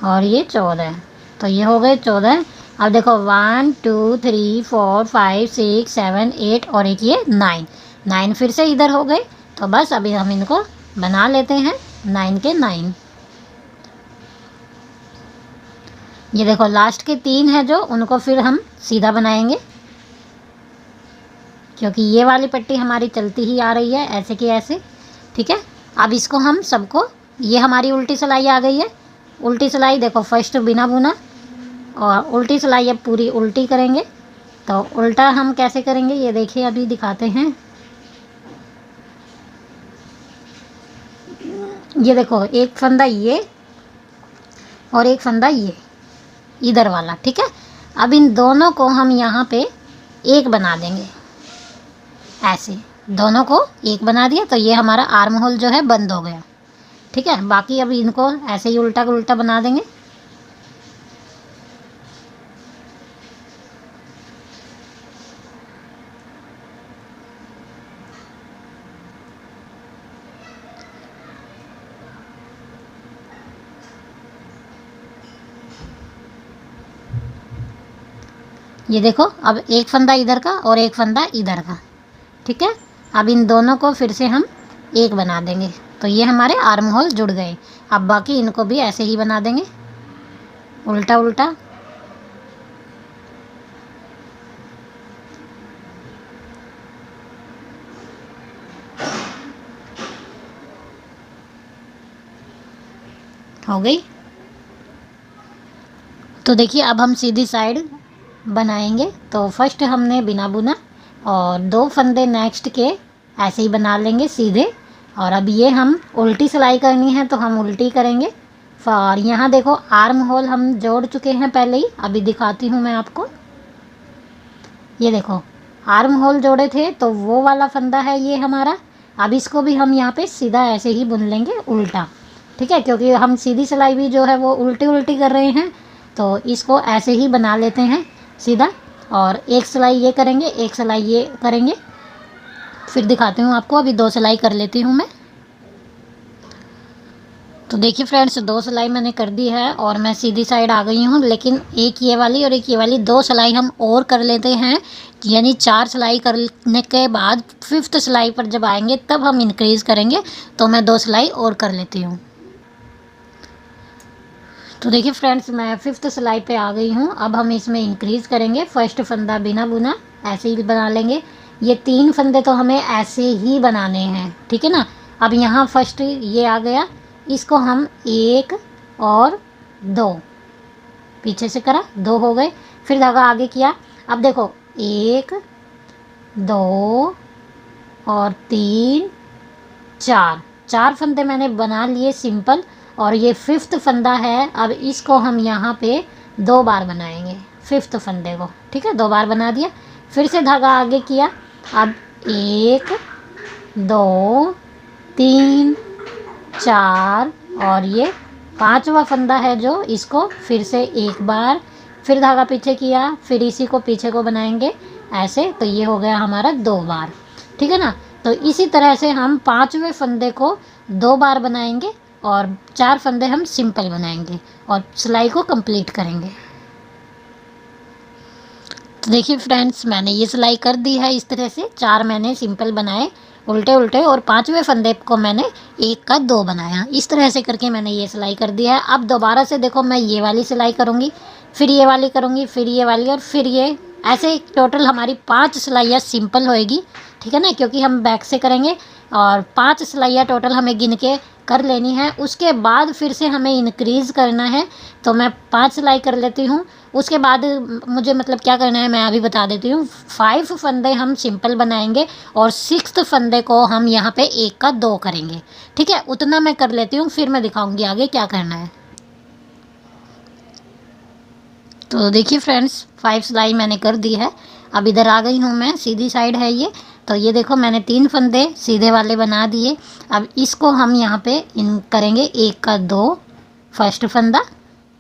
और ये 14। तो ये हो गए 14। अब देखो 1 2 3 4 5 6 7 8 और एक ये 9 फिर से इधर हो गए। तो बस अभी हम इनको बना लेते हैं 9 के 9। ये देखो लास्ट के 3 है जो, उनको फिर हम सीधा बनाएंगे, क्योंकि ये वाली पट्टी हमारी चलती ही आ रही है ऐसे की ऐसे। ठीक है, अब इसको हम सबको, ये हमारी उल्टी सिलाई आ गई है। उल्टी सिलाई देखो फर्स्ट बिना बुना और उल्टी सिलाई अब पूरी उल्टी करेंगे। तो उल्टा हम कैसे करेंगे ये देखिए, अभी दिखाते हैं। ये देखो एक फंदा ये और एक फंदा ये इधर वाला। ठीक है, अब इन दोनों को हम यहाँ पे एक बना देंगे। ऐसे दोनों को एक बना दिया तो ये हमारा आर्म होल जो है बंद हो गया। ठीक है, बाकी अब इनको ऐसे ही उल्टा उल्टा बना देंगे। ये देखो अब एक फंदा इधर का और एक फंदा इधर का। ठीक है, अब इन दोनों को फिर से हम एक बना देंगे। तो ये हमारे आर्म होल जुड़ गए। अब बाकी इनको भी ऐसे ही बना देंगे उल्टा उल्टा। हो गई। तो देखिए अब हम सीधी साइड बनाएंगे। तो फर्स्ट हमने बिना बुना और 2 फंदे नेक्स्ट के ऐसे ही बना लेंगे सीधे। और अब ये हम उल्टी सिलाई करनी है तो हम उल्टी करेंगे। और यहाँ देखो आर्म होल हम जोड़ चुके हैं पहले ही, अभी दिखाती हूँ मैं आपको। ये देखो आर्म होल जोड़े थे तो वो वाला फंदा है ये हमारा। अब इसको भी हम यहाँ पे सीधा ऐसे ही बुन लेंगे उल्टा। ठीक है, क्योंकि हम सीधी सिलाई भी जो है वो उल्टी उल्टी कर रहे हैं, तो इसको ऐसे ही बना लेते हैं सीधा। और एक सिलाई ये करेंगे, एक सिलाई ये करेंगे, फिर दिखाती हूँ आपको। अभी 2 सिलाई कर लेती हूँ मैं। तो देखिए फ्रेंड्स 2 सिलाई मैंने कर दी है और मैं सीधी साइड आ गई हूँ। लेकिन एक ये वाली और एक ये वाली 2 सिलाई हम और कर लेते हैं, यानी 4 सिलाई करने के बाद 5th सिलाई पर जब आएंगे तब हम इंक्रीज़ करेंगे। तो मैं 2 सिलाई और कर लेती हूँ। तो देखिए फ्रेंड्स मैं 5th सिलाई पे आ गई हूँ। अब हम इसमें इंक्रीज़ करेंगे। फर्स्ट फंदा बिना बुना ऐसे ही बना लेंगे। ये 3 फंदे तो हमें ऐसे ही बनाने हैं, ठीक है ना। अब यहाँ फर्स्ट ये आ गया, इसको हम 1 और 2 पीछे से करा, 2 हो गए। फिर धागा आगे किया। अब देखो 1 2 और 3 4 फंदे मैंने बना लिए सिंपल। और ये 5th फंदा है। अब इसको हम यहाँ पे 2 बार बनाएंगे 5th फंदे को। ठीक है, 2 बार बना दिया। फिर से धागा आगे किया। अब 1 2 3 4 और ये 5वां फंदा है जो, इसको फिर से 1 बार, फिर धागा पीछे किया, फिर इसी को पीछे को बनाएंगे, ऐसे, तो ये हो गया हमारा 2 बार, ठीक है ना। तो इसी तरह से हम 5वें फंदे को 2 बार बनाएंगे और 4 फंदे हम सिंपल बनाएंगे और सिलाई को कंप्लीट करेंगे। तो देखिए फ्रेंड्स, मैंने ये सिलाई कर दी है इस तरह से। 4 मैंने सिंपल बनाए उल्टे उल्टे और 5वें फंदे को मैंने 1 का 2 बनाया। इस तरह से करके मैंने ये सिलाई कर दी है। अब दोबारा से देखो, मैं ये वाली सिलाई करूँगी, फिर ये वाली करूँगी, फिर ये वाली और फिर ये, ऐसे टोटल हमारी 5 सिलाइयाँ सिंपल होएगी, ठीक है ना, क्योंकि हम बैक से करेंगे। और 5 सिलाइयाँ टोटल हमें गिन के कर लेनी है। उसके बाद फिर से हमें इंक्रीज़ करना है, तो मैं 5 सिलाई कर लेती हूँ। उसके बाद मुझे मतलब क्या करना है मैं अभी बता देती हूँ। 5 फंदे हम सिंपल बनाएंगे और 6th फंदे को हम यहाँ पे 1 का 2 करेंगे, ठीक है। उतना मैं कर लेती हूँ, फिर मैं दिखाऊंगी आगे क्या करना है। तो देखिए फ्रेंड्स, 5 सिलाई मैंने कर दी है। अब इधर आ गई हूँ मैं, सीधी साइड है ये। तो ये देखो, मैंने 3 फंदे सीधे वाले बना दिए। अब इसको हम यहाँ पे इन करेंगे 1 का 2 फर्स्ट फंदा,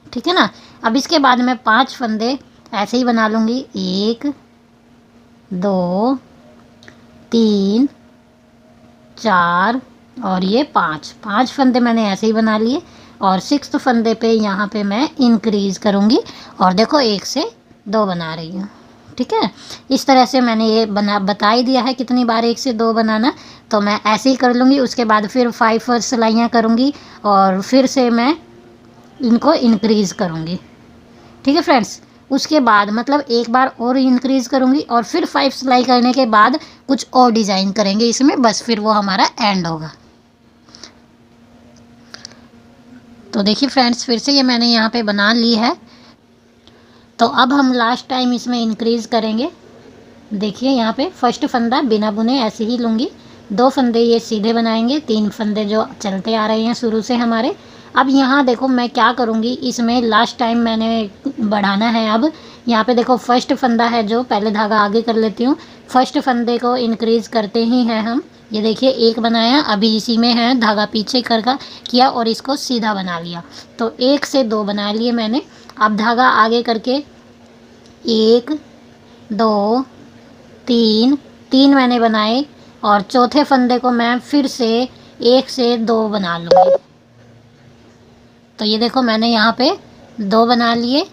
ठीक है ना। अब इसके बाद मैं 5 फंदे ऐसे ही बना लूँगी, 1 2 3 4 और ये 5 फंदे मैंने ऐसे ही बना लिए। और 6th फंदे पे यहाँ पे मैं इंक्रीज़ करूँगी और देखो 1 से 2 बना रही हूँ, ठीक है। इस तरह से मैंने ये बता ही दिया है कितनी बार 1 से 2 बनाना, तो मैं ऐसे ही कर लूँगी। उसके बाद फिर 5 सिलाइयाँ करूँगी और फिर से मैं इनको इंक्रीज़ करूँगी, ठीक है फ्रेंड्स। उसके बाद मतलब एक बार और इंक्रीज़ करूँगी और फिर 5 सिलाई करने के बाद कुछ और डिज़ाइन करेंगे इसमें, बस फिर वो हमारा एंड होगा। तो देखिए फ्रेंड्स, फिर से ये मैंने यहाँ पे बना ली है। तो अब हम लास्ट टाइम इसमें इंक्रीज़ करेंगे। देखिए यहाँ पे फर्स्ट फंदा बिना बुने ऐसे ही लूँगी, 2 फंदे ये सीधे बनाएंगे, 3 फंदे जो चलते आ रहे हैं शुरू से हमारे। अब यहाँ देखो मैं क्या करूँगी, इसमें लास्ट टाइम मैंने बढ़ाना है। अब यहाँ पे देखो फर्स्ट फंदा है जो, पहले धागा आगे कर लेती हूँ। फर्स्ट फंदे को इंक्रीज़ करते ही हैं हम। ये देखिए 1 बनाया, अभी इसी में है धागा पीछे कर किया और इसको सीधा बना लिया, तो 1 से 2 बना लिए मैंने। अब धागा आगे करके 1 2 3 मैंने बनाए और चौथे फंदे को मैं फिर से 1 से 2 बना लूँगी। तो ये देखो मैंने यहाँ पे 2 बना लिए,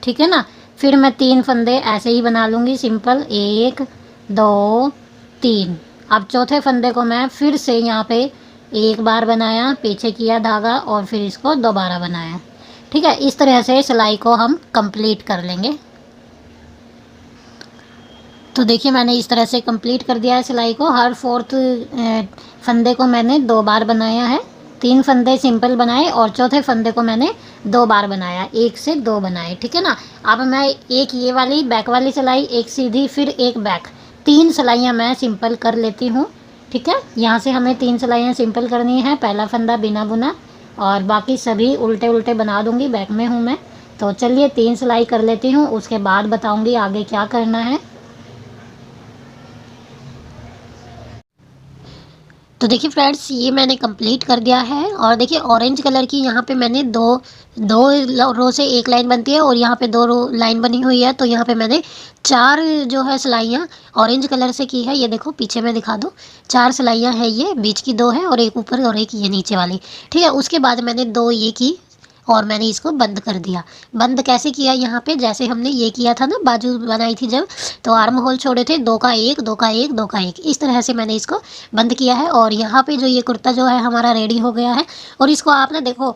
ठीक है ना। फिर मैं 3 फंदे ऐसे ही बना लूँगी सिंपल, 1 2 3। अब चौथे फंदे को मैं फिर से यहाँ पे 1 बार बनाया, पीछे किया धागा और फिर इसको दोबारा बनाया, ठीक है। इस तरह से सिलाई को हम कंप्लीट कर लेंगे। तो देखिए मैंने इस तरह से कंप्लीट कर दिया है सिलाई को। हर 4th फंदे को मैंने 2 बार बनाया है, 3 फंदे सिंपल बनाए और चौथे फंदे को मैंने 2 बार बनाया, 1 से 2 बनाए, ठीक है ना। अब मैं एक ये वाली बैक वाली सिलाई, एक सीधी, फिर एक बैक, 3 सिलाइयाँ मैं सिंपल कर लेती हूँ, ठीक है। यहाँ से हमें 3 सिलाइयाँ सिंपल करनी है। पहला फंदा बिना बुना और बाकी सभी उल्टे उल्टे बना दूँगी, बैक में हूँ मैं। तो चलिए 3 सिलाई कर लेती हूँ, उसके बाद बताऊँगी आगे क्या करना है। तो देखिए फ्रेंड्स, ये मैंने कंप्लीट कर दिया है। और देखिए ऑरेंज कलर की यहाँ पे मैंने दो रो से एक लाइन बनती है और यहाँ पे 2 रो लाइन बनी हुई है। तो यहाँ पे मैंने 4 जो है सिलाइयाँ ऑरेंज कलर से की है। ये देखो पीछे में दिखा दो, 4 सिलाइयाँ हैं, ये बीच की 2 है और एक ऊपर और एक ये नीचे वाली, ठीक है। उसके बाद मैंने 2 ये की और मैंने इसको बंद कर दिया। बंद कैसे किया, यहाँ पे जैसे हमने ये किया था ना, बाजू बनाई थी जब, तो आर्म होल छोड़े थे, 2 का 1 2 का 1 2 का 1, इस तरह से मैंने इसको बंद किया है। और यहाँ पे जो ये कुर्ता जो है हमारा रेडी हो गया है। और इसको आप ना देखो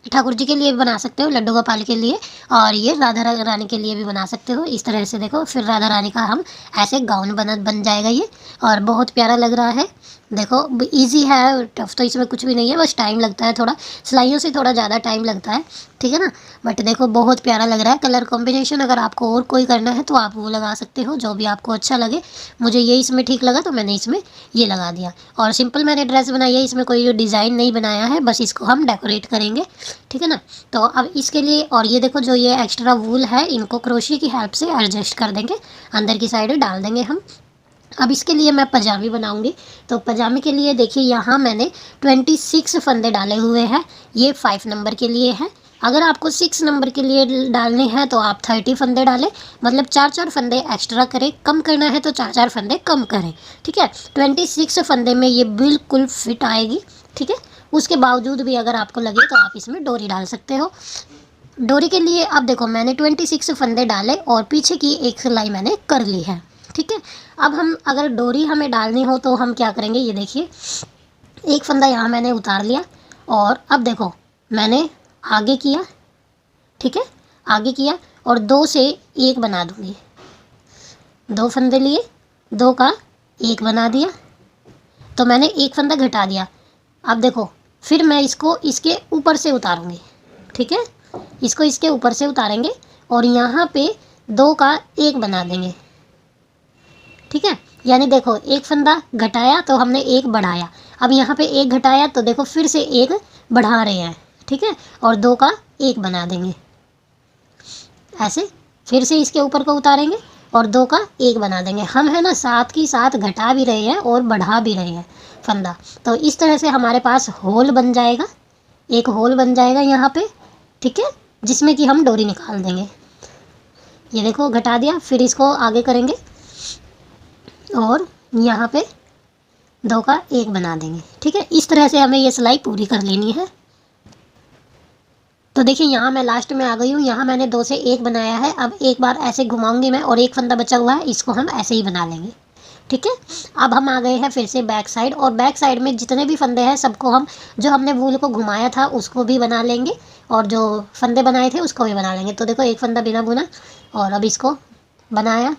ठाकुर जी के लिए भी बना सकते हो, लड्डू गोपाल के लिए, और ये राधा रानी के लिए भी बना सकते हो। इस तरह से देखो, फिर राधा रानी का हम ऐसे गाउन बन जाएगा ये, और बहुत प्यारा लग रहा है। देखो इजी है, टफ तो इसमें कुछ भी नहीं है, बस टाइम लगता है थोड़ा, सिलाइयों से थोड़ा ज़्यादा टाइम लगता है, ठीक है ना। बट देखो बहुत प्यारा लग रहा है। कलर कॉम्बिनेशन अगर आपको और कोई करना है तो आप वो लगा सकते हो, जो भी आपको अच्छा लगे। मुझे ये इसमें ठीक लगा तो मैंने इसमें ये लगा दिया। और सिंपल मैंने ड्रेस बनाई है, इसमें कोई डिज़ाइन नहीं बनाया है, बस इसको हम डेकोरेट करेंगे, ठीक है ना। तो अब इसके लिए, और ये देखो जो ये एक्स्ट्रा वूल है, इनको क्रोशिया की हेल्प से एडजस्ट कर देंगे, अंदर की साइड डाल देंगे हम। अब इसके लिए मैं पजामी बनाऊंगी। तो पजामे के लिए देखिए यहाँ मैंने 26 फंदे डाले हुए हैं, ये 5 नंबर के लिए है। अगर आपको 6 नंबर के लिए डालने हैं तो आप 30 फंदे डालें, मतलब 4-4 फंदे एक्स्ट्रा करें। कम करना है तो 4-4 फंदे कम करें, ठीक है। 26 फंदे में ये बिल्कुल फिट आएगी, ठीक है। उसके बावजूद भी अगर आपको लगे तो आप इसमें डोरी डाल सकते हो। डोरी के लिए अब देखो मैंने 26 फंदे डाले और पीछे की एक सिलाई मैंने कर ली है, ठीक है। अब हम अगर डोरी हमें डालनी हो तो हम क्या करेंगे, ये देखिए एक फंदा यहाँ मैंने उतार लिया और अब देखो मैंने आगे किया, ठीक है, आगे किया और 2 से 1 बना दूँगी। 2 फंदे लिए, 2 का 1 बना दिया, तो मैंने 1 फंदा घटा दिया। अब देखो फिर मैं इसको इसके ऊपर से उतारूँगी, ठीक है। इसको इसके ऊपर से उतारेंगे और यहाँ पे 2 का 1 बना देंगे, ठीक है। यानी देखो एक फंदा घटाया तो हमने 1 बढ़ाया, अब यहाँ पे 1 घटाया तो देखो फिर से 1 बढ़ा रहे हैं, ठीक है। और 2 का 1 बना देंगे, ऐसे फिर से इसके ऊपर को उतारेंगे और 2 का 1 बना देंगे। हम है ना साथ की साथ घटा भी रहे हैं और बढ़ा भी रहे हैं फंदा। तो इस तरह से हमारे पास होल बन जाएगा, एक होल बन जाएगा यहाँ पे, ठीक है, जिसमें कि हम डोरी निकाल देंगे। ये देखो घटा दिया, फिर इसको आगे करेंगे और यहाँ पे 2 का 1 बना देंगे, ठीक है। इस तरह से हमें ये सिलाई पूरी कर लेनी है। तो देखिए यहाँ मैं लास्ट में आ गई हूँ, यहाँ मैंने 2 से 1 बनाया है। अब एक बार ऐसे घुमाऊंगी मैं और एक फंदा बचा हुआ है, इसको हम ऐसे ही बना लेंगे, ठीक है। अब हम आ गए हैं फिर से बैक साइड और बैक साइड में जितने भी फंदे हैं सबको हम जो हमने वूल को घुमाया था उसको भी बना लेंगे और जो फंदे बनाए थे उसको भी बना लेंगे। तो देखो एक फंदा बिना बुना और अब इसको बनाया,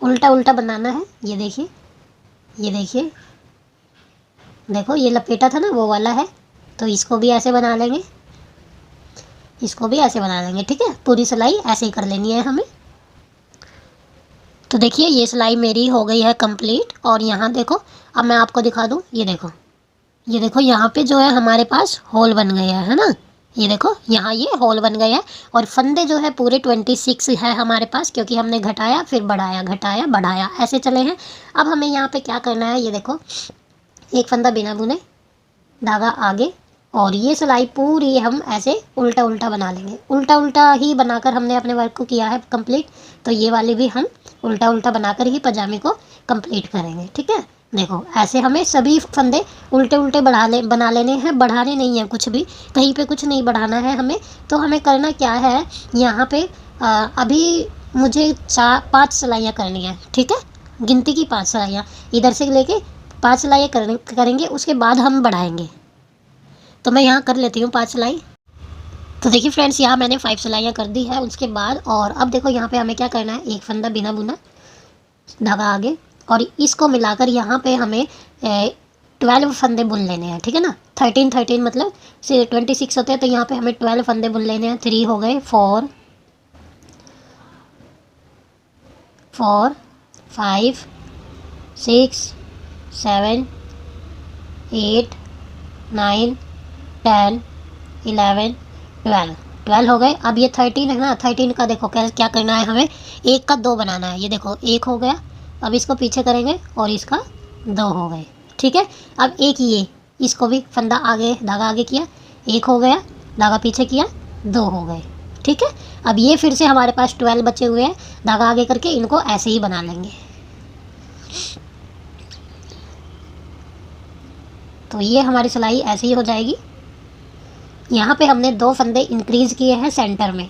उल्टा उल्टा बनाना है। ये देखिए, ये देखिए, देखो ये लपेटा था ना वो वाला है, तो इसको भी ऐसे बना लेंगे, इसको भी ऐसे बना लेंगे, ठीक है। पूरी सिलाई ऐसे ही कर लेनी है हमें। तो देखिए ये सिलाई मेरी हो गई है कंप्लीट और यहाँ देखो अब मैं आपको दिखा दूँ, ये देखो, ये देखो यहाँ पे जो है हमारे पास होल बन गया है ना, ये देखो यहाँ ये होल बन गया है और फंदे जो है पूरे 26 है हमारे पास, क्योंकि हमने घटाया फिर बढ़ाया, घटाया बढ़ाया ऐसे चले हैं। अब हमें यहाँ पे क्या करना है, ये देखो एक फंदा बिना बुने, धागा आगे और ये सिलाई पूरी हम ऐसे उल्टा उल्टा बना लेंगे। उल्टा उल्टा ही बनाकर हमने अपने वर्क को किया है कंप्लीट, तो ये वाली भी हम उल्टा उल्टा बनाकर ही पजामे को कंप्लीट करेंगे, ठीक है। देखो ऐसे हमें सभी फंदे उल्टे उल्टे बना लेने हैं, बढ़ाने नहीं है कुछ भी, कहीं पे कुछ नहीं बढ़ाना है हमें। तो हमें करना क्या है, यहाँ पे अभी मुझे 5 सिलाइयाँ करनी है, ठीक है। गिनती की 5 सिलाइयाँ, इधर से लेके 5 सिलाइयाँ करेंगे, उसके बाद हम बढ़ाएंगे। तो मैं यहाँ कर लेती हूँ 5 सिलाई। तो देखिए फ्रेंड्स यहाँ मैंने 5 सिलाइयाँ कर दी है उसके बाद, और अब देखो यहाँ पे हमें क्या करना है, एक फंदा बिना बुना, धागा आगे और इसको मिलाकर यहाँ पे हमें 12 फंदे बुन लेने हैं, ठीक है ना। 13 मतलब 26 होते हैं, तो यहाँ पे हमें 12 फंदे बुन लेने हैं। 3 हो गए, 4 5 6 7 8 9 10 11 12 हो गए। अब ये 13 है ना, 13 का देखो क्या करना है हमें, एक का 2 बनाना है। ये देखो एक हो गया, अब इसको पीछे करेंगे और इसका 2 हो गए, ठीक है। अब एक ये इसको भी फंदा आगे, धागा आगे किया, 1 हो गया, धागा पीछे किया, 2 हो गए, ठीक है। अब ये फिर से हमारे पास 12 बचे हुए हैं, धागा आगे करके इनको ऐसे ही बना लेंगे। तो ये हमारी सिलाई ऐसे ही हो जाएगी। यहाँ पे हमने 2 फंदे इंक्रीज किए हैं सेंटर में,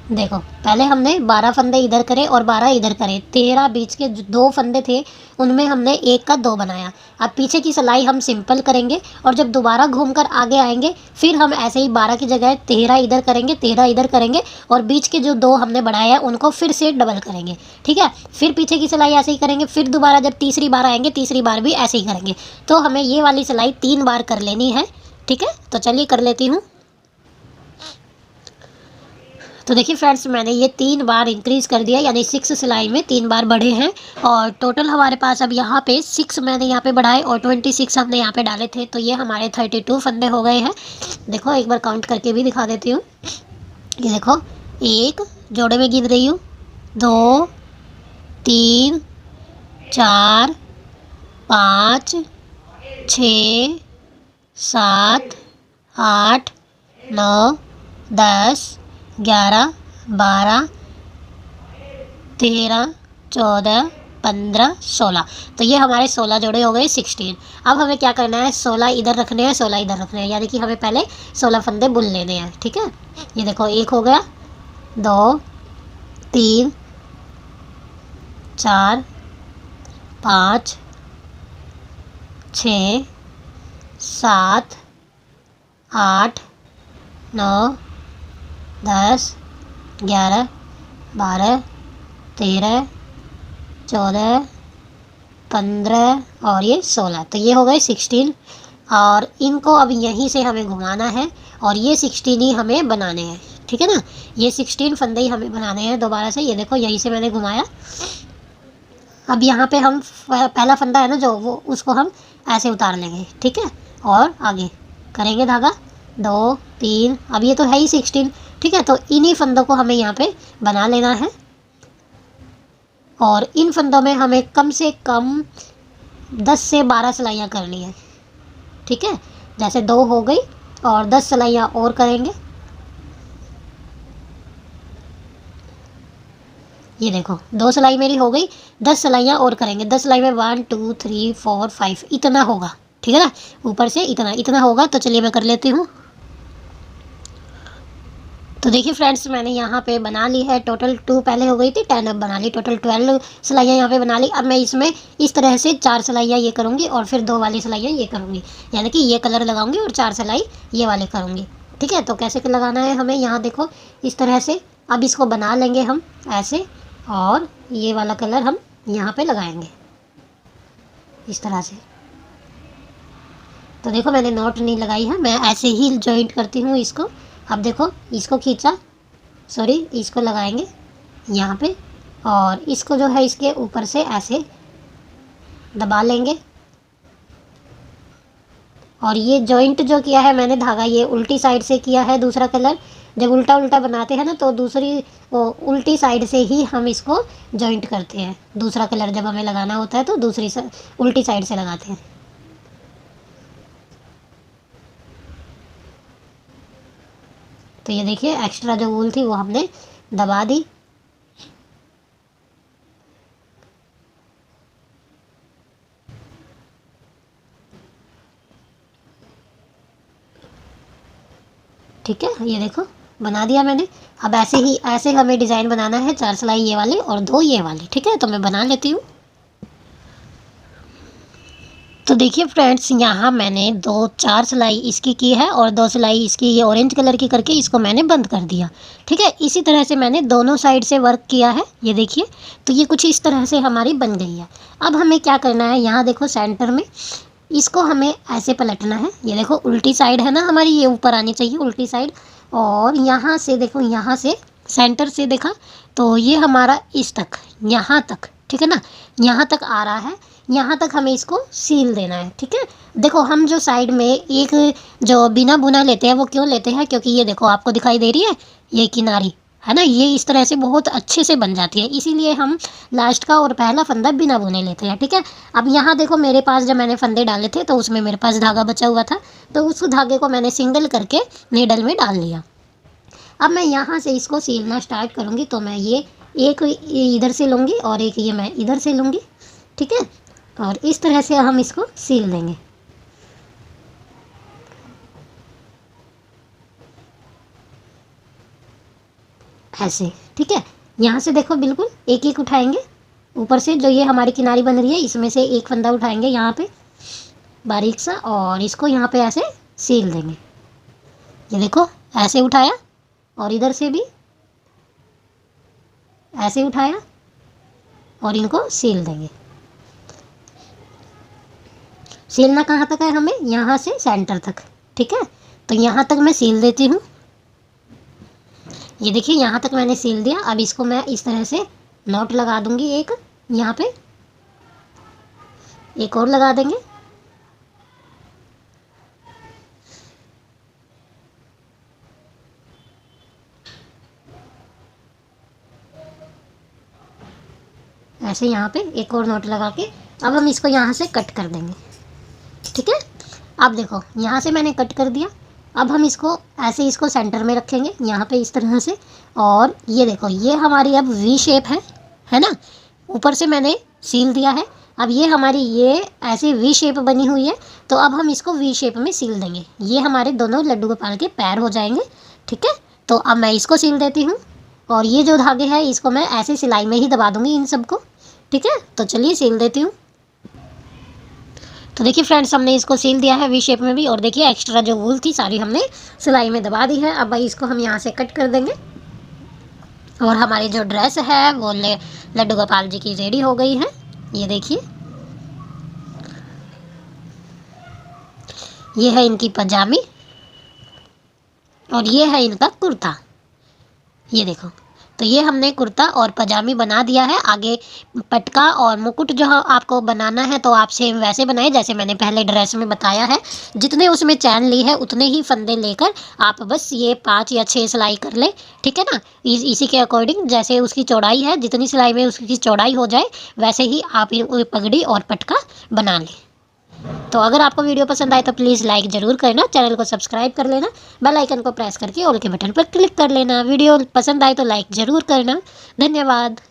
देखो पहले हमने 12 फंदे इधर करे और 12 इधर करे, 13 बीच के 2 फंदे थे उनमें हमने 1 का 2 बनाया। अब पीछे की सिलाई हम सिंपल करेंगे और जब दोबारा घूमकर आगे आएंगे फिर हम ऐसे ही 12 की जगह 13 इधर करेंगे, 13 इधर करेंगे और बीच के जो 2 हमने बढ़ाए हैं उनको फिर से डबल करेंगे, ठीक है। फिर पीछे की सिलाई ऐसे ही करेंगे, फिर दोबारा जब तीसरी बार आएंगे तीसरी बार भी ऐसे ही करेंगे। तो हमें ये वाली सिलाई 3 बार कर लेनी है, ठीक है। तो चलिए कर लेती हूँ। तो देखिए फ्रेंड्स मैंने ये 3 बार इंक्रीज़ कर दिया, यानी 6 सिलाई में 3 बार बढ़े हैं और टोटल हमारे पास अब यहाँ पे 6 मैंने यहाँ पे बढ़ाए और 26 हमने यहाँ पे डाले थे, तो ये हमारे 32 फंदे हो गए हैं। देखो एक बार काउंट करके भी दिखा देती हूँ। ये देखो 1 जोड़े में गिन रही हूँ, 2 3 4 5 6 7 8 9 10 11 12 13 14 15 16। तो ये हमारे 16 जोड़े हो गए 16। अब हमें क्या करना है, 16 इधर रखने हैं, 16 इधर रखने हैं, यानी कि हमें पहले 16 फंदे बुन लेने हैं। ठीक है, ये देखो एक हो गया, 2 3 4 5 6 7 8 9 10 11 12 13 14 15 और ये 16। तो ये हो गए 16। और इनको अब यहीं से हमें घुमाना है और ये 16 ही हमें बनाने हैं। ठीक है ना, ये 16 फंदे ही हमें बनाने हैं दोबारा से। ये देखो यहीं से मैंने घुमाया। अब यहाँ पे हम पहला फंदा है ना जो, वो उसको हम ऐसे उतार लेंगे। ठीक है, और आगे करेंगे धागा 2 3। अब ये तो है ही 16। ठीक है, तो इन्हीं फंदों को हमें यहाँ पे बना लेना है और इन फंदों में हमें कम से कम 10 से 12 सिलाइयाँ करनी है। ठीक है, जैसे 2 हो गई और 10 सिलाइयाँ और करेंगे। ये देखो 2 सिलाई मेरी हो गई, 10 सिलाइयाँ और करेंगे। 10 सिलाई में 1 2 3 4 5 इतना होगा। ठीक है ना, ऊपर से इतना इतना होगा। तो चलिए मैं कर लेती हूँ। तो देखिए फ्रेंड्स, मैंने यहाँ पे बना ली है टोटल 2 पहले हो गई थी, 10 अब बना ली, टोटल 12 सिलाइयाँ यहाँ पे बना ली। अब मैं इसमें इस तरह से 4 सिलाइयाँ ये करूँगी और फिर 2 वाली सिलाइयाँ ये करूँगी, यानी कि ये कलर लगाऊंगी और 4 सिलाई ये वाले करूँगी। ठीक है, तो कैसे लगाना है हमें, यहाँ देखो इस तरह से। अब इसको बना लेंगे हम ऐसे और ये वाला कलर हम यहाँ पे लगाएंगे इस तरह से। तो देखो मैंने नॉट नहीं लगाई है, मैं ऐसे ही जॉइंट करती हूँ इसको। अब देखो इसको खींचा, सॉरी इसको लगाएंगे यहाँ पे और इसको जो है इसके ऊपर से ऐसे दबा लेंगे। और ये जॉइंट जो किया है मैंने धागा, ये उल्टी साइड से किया है दूसरा कलर। जब उल्टा उल्टा बनाते हैं ना तो दूसरी उल्टी साइड से ही हम इसको जॉइंट करते हैं। दूसरा कलर जब हमें लगाना होता है तो दूसरी उल्टी साइड से लगाते हैं। तो ये देखिए एक्स्ट्रा जो वूल थी वो हमने दबा दी। ठीक है, ये देखो बना दिया मैंने। अब ऐसे ही ऐसे हमें डिज़ाइन बनाना है, 4 सिलाई ये वाली और 2 ये वाली। ठीक है, तो मैं बना लेती हूँ। तो देखिए फ्रेंड्स, यहाँ मैंने 4 सिलाई इसकी की है और 2 सिलाई इसकी ये ऑरेंज कलर की करके इसको मैंने बंद कर दिया। ठीक है, इसी तरह से मैंने दोनों साइड से वर्क किया है। ये देखिए, तो ये कुछ इस तरह से हमारी बन गई है। अब हमें क्या करना है, यहाँ देखो सेंटर में इसको हमें ऐसे पलटना है। ये देखो उल्टी साइड है ना हमारी, ये ऊपर आनी चाहिए उल्टी साइड। और यहाँ से देखो, यहाँ से सेंटर से देखा तो ये हमारा इस तक, यहाँ तक, ठीक है ना, यहाँ तक आ रहा है। यहाँ तक हमें इसको सील देना है। ठीक है, देखो हम जो साइड में एक जो बिना बुना लेते हैं वो क्यों लेते हैं, क्योंकि ये देखो आपको दिखाई दे रही है ये किनारी है ना, ये इस तरह से बहुत अच्छे से बन जाती है, इसीलिए हम लास्ट का और पहला फंदा बिना बुने लेते हैं। ठीक है, अब यहाँ देखो मेरे पास जब मैंने फंदे डाले थे तो उसमें मेरे पास धागा बचा हुआ था, तो उस धागे को मैंने सिंगल करके नीडल में डाल लिया। अब मैं यहाँ से इसको सीलना स्टार्ट करूँगी। तो मैं ये एक इधर से लूँगी और एक ये मैं इधर से लूँगी। ठीक है, और इस तरह से हम इसको सील देंगे ऐसे। ठीक है, यहाँ से देखो बिल्कुल एक एक उठाएंगे, ऊपर से जो ये हमारी किनारी बन रही है इसमें से एक फंदा उठाएंगे यहाँ पे बारीक सा और इसको यहाँ पे ऐसे सील देंगे। ये देखो ऐसे उठाया और इधर से भी ऐसे उठाया और इनको सील देंगे। सीलना कहाँ तक है हमें, यहाँ से सेंटर तक। ठीक है, तो यहाँ तक मैं सील देती हूँ। ये देखिए यहाँ तक मैंने सील दिया। अब इसको मैं इस तरह से नॉट लगा दूंगी, एक यहाँ पे एक और लगा देंगे। ऐसे यहाँ पे एक और नॉट लगा के अब हम इसको यहाँ से कट कर देंगे। ठीक है। अब देखो यहाँ से मैंने कट कर दिया। अब हम इसको ऐसे इसको सेंटर में रखेंगे यहाँ पे इस तरह से। और ये देखो ये हमारी अब वी शेप है ना। ऊपर से मैंने सील दिया है। अब ये हमारी ये ऐसे वी शेप बनी हुई है, तो अब हम इसको वी शेप में सील देंगे। ये हमारे दोनों लड्डू गोपाल के पैर हो जाएंगे। ठीक है, तो अब मैं इसको सील देती हूँ। और ये जो धागे हैं इसको मैं ऐसे सिलाई में ही दबा दूँगी इन सबको। ठीक है, तो चलिए सील देती हूँ। तो देखिए फ्रेंड्स, हमने इसको सील दिया है वी शेप में भी। और देखिए एक्स्ट्रा जो वूल थी सारी हमने सिलाई में दबा दी है। अब भाई इसको हम यहाँ से कट कर देंगे। और हमारी जो ड्रेस है वो लड्डू गोपाल जी की रेडी हो गई है। ये देखिए, ये है इनकी पजामी और ये है इनका कुर्ता। ये देखो, तो ये हमने कुर्ता और पजामी बना दिया है। आगे पटका और मुकुट जो आपको बनाना है तो आप सेम वैसे बनाए जैसे मैंने पहले ड्रेस में बताया है। जितने उसमें चैन ली है उतने ही फंदे लेकर आप बस ये 5 या 6 सिलाई कर ले। ठीक है ना। इसी के अकॉर्डिंग जैसे उसकी चौड़ाई है, जितनी सिलाई में उसकी चौड़ाई हो जाए वैसे ही आप पगड़ी और पटका बना लें। तो अगर आपको वीडियो पसंद आए तो प्लीज़ लाइक ज़रूर करना, चैनल को सब्सक्राइब कर लेना, बेल आइकन को प्रेस करके ऑल के बटन पर क्लिक कर लेना। वीडियो पसंद आए तो लाइक ज़रूर करना। धन्यवाद।